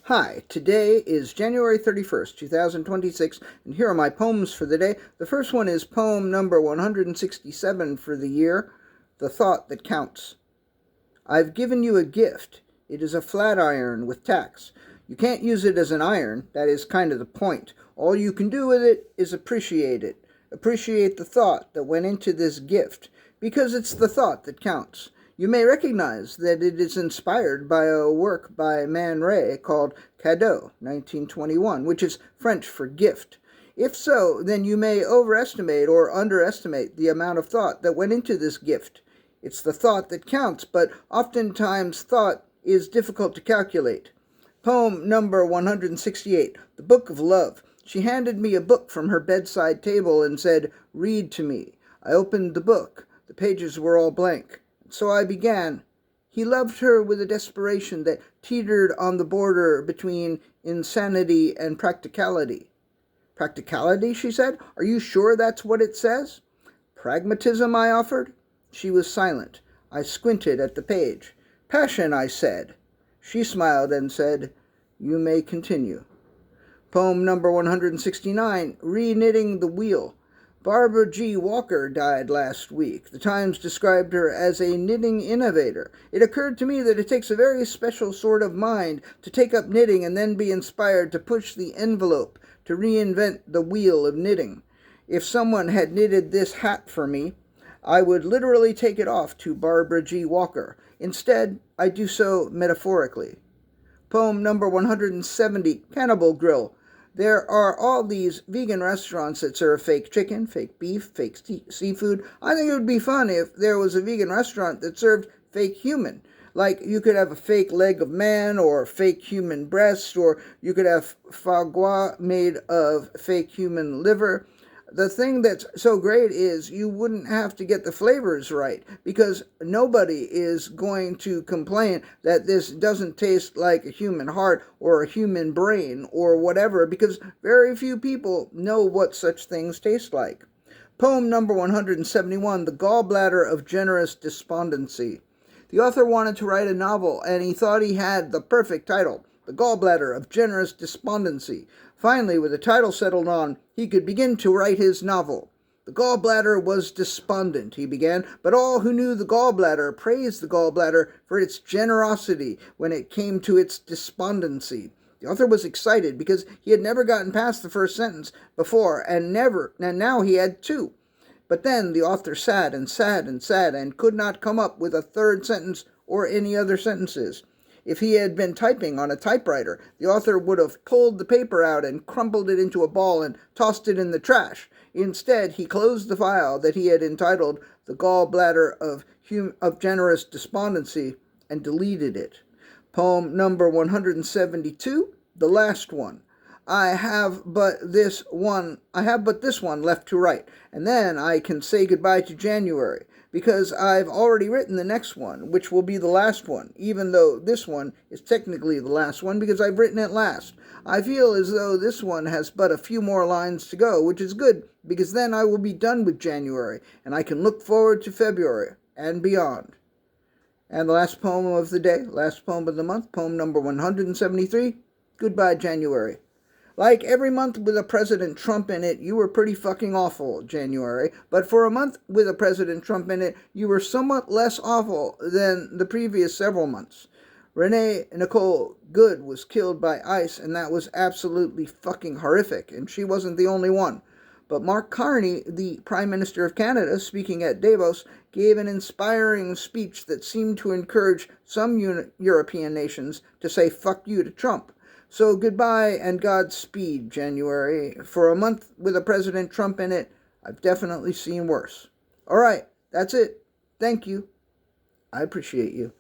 Hi, today is January 31st, 2026, and here are my poems for the day. The first one is poem number 167 for the year, The Thought That Counts. I've given you a gift. It is a flat iron with tacks. You can't use it as an iron. That is kind of the point. All you can do with it is appreciate it. Appreciate the thought that went into this gift, because it's the thought that counts. You may recognize that it is inspired by a work by Man Ray called Cadeau, 1921, which is French for gift. If so, then you may overestimate or underestimate the amount of thought that went into this gift. It's the thought that counts, but oftentimes thought is difficult to calculate. Poem number 168, The Book of Love. She handed me a book from her bedside table and said, "Read to me." I opened the book. The pages were all blank. So I began. He loved her with a desperation that teetered on the border between insanity and practicality. "Practicality?" she said. "Are you sure that's what it says?" "Pragmatism," I offered. She was silent. I squinted at the page. "Passion," I said. She smiled and said, "You may continue." Poem number 169, Re-Knitting the Wheel. Barbara G. Walker died last week. The Times described her as a knitting innovator. It occurred to me that it takes a very special sort of mind to take up knitting and then be inspired to push the envelope, to reinvent the wheel of knitting. If someone had knitted this hat for me, I would literally take it off to Barbara G. Walker. Instead, I do so metaphorically. Poem number 170, Cannibal Grill. There are all these vegan restaurants that serve fake chicken, fake beef, fake seafood. I think it would be fun if there was a vegan restaurant that served fake human. Like you could have a fake leg of man or fake human breast, or you could have foie gras made of fake human liver. The thing that's so great is you wouldn't have to get the flavors right, because nobody is going to complain that this doesn't taste like a human heart or a human brain or whatever, because very few people know what such things taste like. Poem number 171, The Gallbladder of Generous Despondency. The author wanted to write a novel, and he thought he had the perfect title, The Gallbladder of Generous Despondency. Finally, with the title settled on, he could begin to write his novel. The gallbladder was despondent, he began, but all who knew the gallbladder praised the gallbladder for its generosity when it came to its despondency. The author was excited because he had never gotten past the first sentence before, and now he had two. But then the author sat and sat and sat and could not come up with a third sentence or any other sentences. If he had been typing on a typewriter, the author would have pulled the paper out and crumpled it into a ball and tossed it in the trash. Instead, he closed the file that he had entitled The Gallbladder of Generous Despondency and deleted it. Poem number 172, The Last One. I have but this one left to write, and then I can say goodbye to January, because I've already written the next one, which will be the last one, even though this one is technically the last one because I've written it last. I feel as though this one has but a few more lines to go, which is good, because then I will be done with January, and I can look forward to February and beyond. And the last poem of the day, last poem of the month, poem number 173, Goodbye, January. Like every month with a President Trump in it, you were pretty fucking awful, January. But for a month with a President Trump in it, you were somewhat less awful than the previous several months. Renee Nicole Good was killed by ICE, and that was absolutely fucking horrific, and she wasn't the only one. But Mark Carney, the Prime Minister of Canada, speaking at Davos, gave an inspiring speech that seemed to encourage some European nations to say fuck you to Trump. So goodbye and Godspeed, January. For a month with a President Trump in it, I've definitely seen worse. All right, that's it. Thank you. I appreciate you.